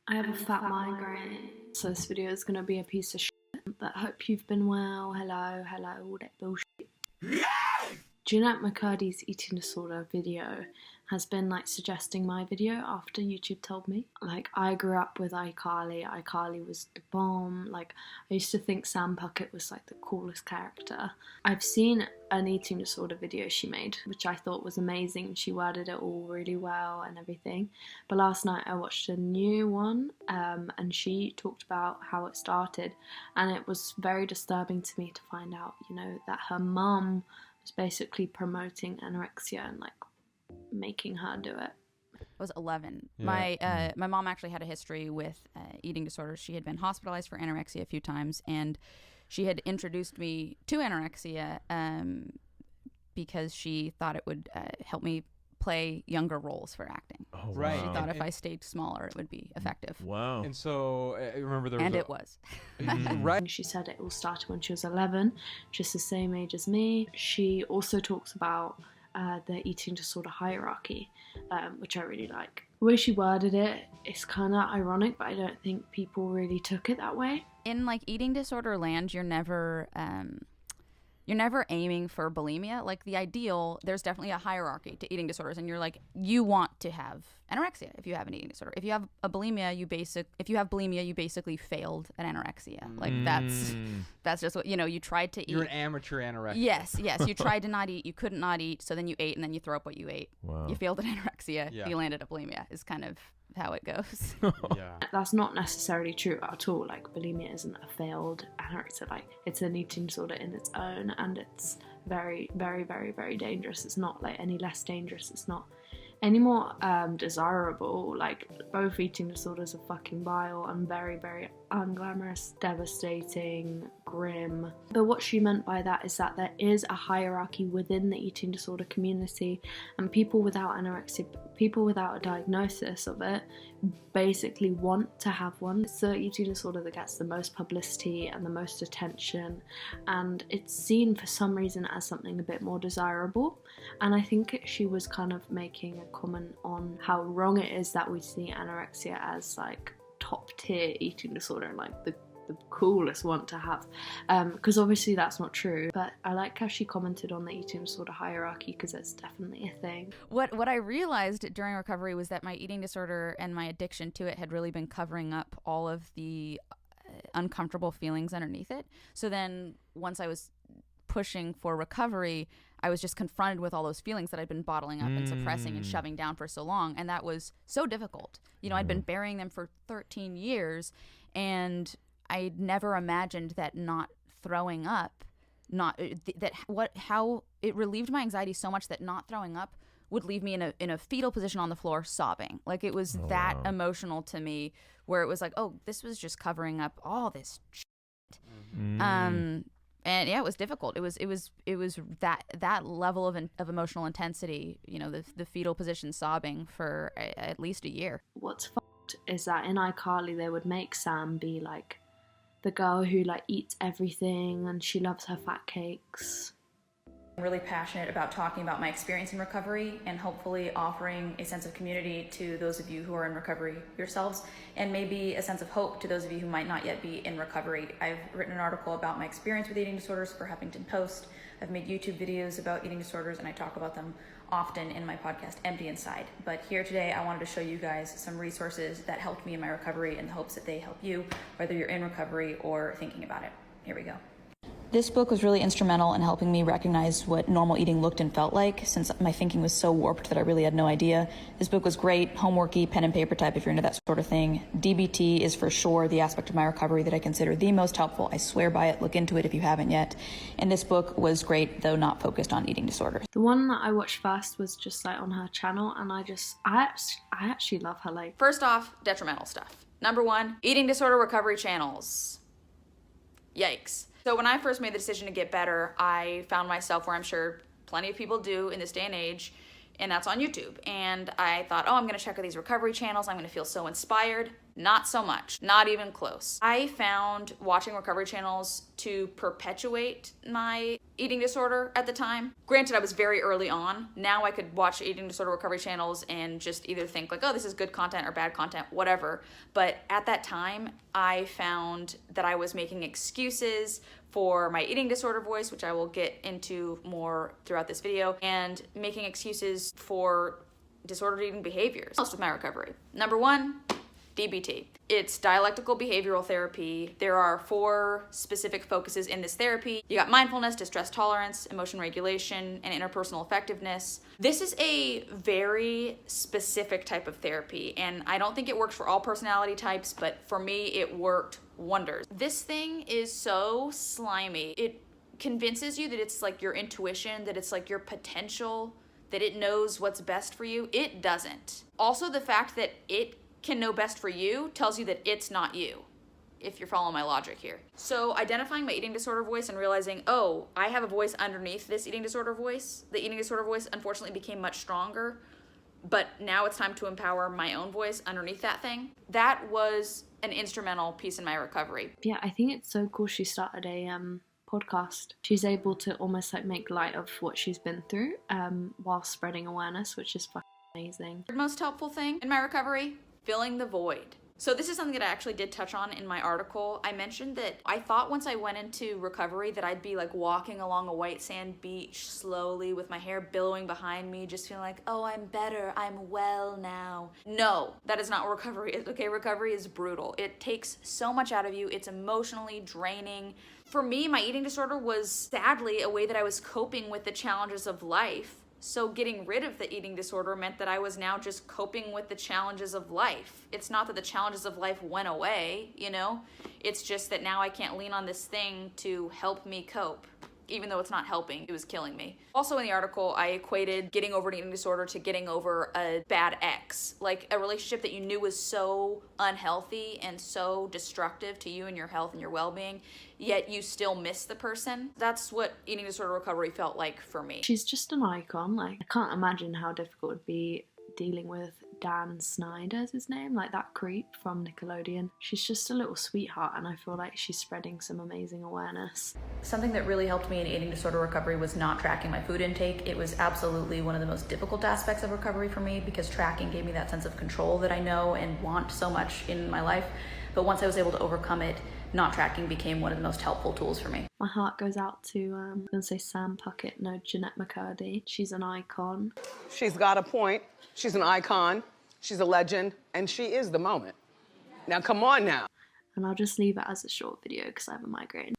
I have a fat migraine, so this video is going to be a piece of shit, but I hope you've been well. Hello, all that bullshit. Jennette Mccurdy's eating disorder video has been suggesting my video after YouTube told me. I grew up with iCarly. iCarly was the bomb. I used to think Sam Puckett was the coolest character. I've seen an eating disorder video she made, which I thought was amazing. She worded it all really well and everything. But last night I watched a new one and she talked about how it started, and it was very disturbing to me to find out, that her mum was basically promoting anorexia and making her do it. I was 11. Yeah. My mom actually had a history with eating disorders. She had been hospitalized for anorexia a few times, and she had introduced me to anorexia because she thought it would help me play younger roles for acting. Oh, right. She thought if I stayed smaller, it would be effective. Wow. And so I remember there was it was. Right. She said it all started when she was 11, just the same age as me. She also talks about the eating disorder hierarchy, which I really like. The way she worded it, it's kind of ironic, but I don't think people really took it that way. In eating disorder land, you're never aiming for bulimia. The ideal, there's definitely a hierarchy to eating disorders, and you want to have anorexia if you have an eating disorder. If you have bulimia, you basically failed at anorexia. That's just what, you tried to eat. You're an amateur anorexic. Yes, you tried to not eat, you couldn't not eat, so then you ate, and then you throw up what you ate. Wow. You failed at anorexia, you landed at bulimia, is kind of how it goes. Yeah. That's not necessarily true at all. Bulimia isn't a failed anorexia. It's an eating disorder in its own, and it's very, very, very, very dangerous. It's not any less dangerous. It's not any more desirable. Both eating disorders are fucking vile and very, very unglamorous, devastating, grim. But what she meant by that is that there is a hierarchy within the eating disorder community, and people without anorexia, people without a diagnosis of it, basically want to have one. It's the eating disorder that gets the most publicity and the most attention, and it's seen for some reason as something a bit more desirable. And I think she was kind of making a comment on how wrong it is that we see anorexia as top tier eating disorder and the coolest one to have, because obviously that's not true. But I like how she commented on the eating disorder hierarchy, because it's definitely a thing. What I realized during recovery was that my eating disorder and my addiction to it had really been covering up all of the uncomfortable feelings underneath it. So then once I was pushing for recovery, I was just confronted with all those feelings that I'd been bottling up and suppressing and shoving down for so long, and that was so difficult. I'd been burying them for 13 years, and I'd never imagined that not throwing up, how it relieved my anxiety so much that not throwing up would leave me in a fetal position on the floor sobbing. It was emotional to me, where it was oh, this was just covering up all this shit. And yeah, it was difficult. It was that level of emotional intensity, the fetal position sobbing for at least a year. What's fucked is that in iCarly they would make Sam be the girl who eats everything, and she loves her fat cakes. I'm really passionate about talking about my experience in recovery and hopefully offering a sense of community to those of you who are in recovery yourselves, and maybe a sense of hope to those of you who might not yet be in recovery. I've written an article about my experience with eating disorders for Huffington Post. I've made YouTube videos about eating disorders, and I talk about them often in my podcast, Empty Inside. But here today, I wanted to show you guys some resources that helped me in my recovery in the hopes that they help you, whether you're in recovery or thinking about it. Here we go. This book was really instrumental in helping me recognize what normal eating looked and felt like, since my thinking was so warped that I really had no idea. This book was great, homeworky, pen and paper type if you're into that sort of thing. DBT is for sure the aspect of my recovery that I consider the most helpful. I swear by it. Look into it if you haven't yet. And this book was great, though not focused on eating disorders. The one that I watched first was just on her channel, and I actually love her. First off, detrimental stuff. Number one, eating disorder recovery channels. Yikes. So when I first made the decision to get better, I found myself where I'm sure plenty of people do in this day and age, and that's on YouTube. And I thought, oh, I'm gonna check out these recovery channels. I'm gonna feel so inspired. Not so much, not even close. I found watching recovery channels to perpetuate my eating disorder at the time. Granted, I was very early on. Now I could watch eating disorder recovery channels and just either think like, oh, this is good content or bad content, whatever. But at that time, I found that I was making excuses for my eating disorder voice, which I will get into more throughout this video, and making excuses for disordered eating behaviors. Most of my recovery. Number one, DBT. It's dialectical behavioral therapy. There are 4 specific focuses in this therapy. You got mindfulness, distress tolerance, emotion regulation, and interpersonal effectiveness. This is a very specific type of therapy, and I don't think it works for all personality types, but for me, it worked wonders. This thing is so slimy. It convinces you that it's like your intuition, that it's like your potential, that it knows what's best for you. It doesn't. Also, the fact that it can know best for you tells you that it's not you, if you're following my logic here. So identifying my eating disorder voice and realizing, oh, I have a voice underneath this eating disorder voice. The eating disorder voice unfortunately became much stronger, but now it's time to empower my own voice underneath that thing. That was an instrumental piece in my recovery. Yeah, I think it's so cool she started a podcast. She's able to almost like make light of what she's been through while spreading awareness, which is fucking amazing. The most helpful thing in my recovery, filling the void. So this is something that I actually did touch on in my article. I mentioned that I thought once I went into recovery that I'd be like walking along a white sand beach slowly with my hair billowing behind me, just feeling like, oh, I'm better, I'm well now. No, that is not what recovery is, okay? Recovery is brutal. It takes so much out of you. It's emotionally draining. For me, my eating disorder was sadly a way that I was coping with the challenges of life. So getting rid of the eating disorder meant that I was now just coping with the challenges of life. It's not that the challenges of life went away, you know? It's just that now I can't lean on this thing to help me cope. Even though it's not helping, it was killing me. Also in the article, I equated getting over an eating disorder to getting over a bad ex. Like a relationship that you knew was so unhealthy and so destructive to you and your health and your well-being, yet you still miss the person. That's what eating disorder recovery felt like for me. She's just an icon. Like, I can't imagine how difficult it would be dealing with Dan Snyder's his name, like that creep from Nickelodeon. She's just a little sweetheart, and I feel like she's spreading some amazing awareness. Something that really helped me in eating disorder recovery was not tracking my food intake. It was absolutely one of the most difficult aspects of recovery for me because tracking gave me that sense of control that I know and want so much in my life. But once I was able to overcome it, not tracking became one of the most helpful tools for me. My heart goes out to, I'm going to say Sam Puckett, no, Jennette Mccurdy. She's an icon. She's got a point. She's an icon. She's a legend. And she is the moment. Now, come on now. And I'll just leave it as a short video because I have a migraine.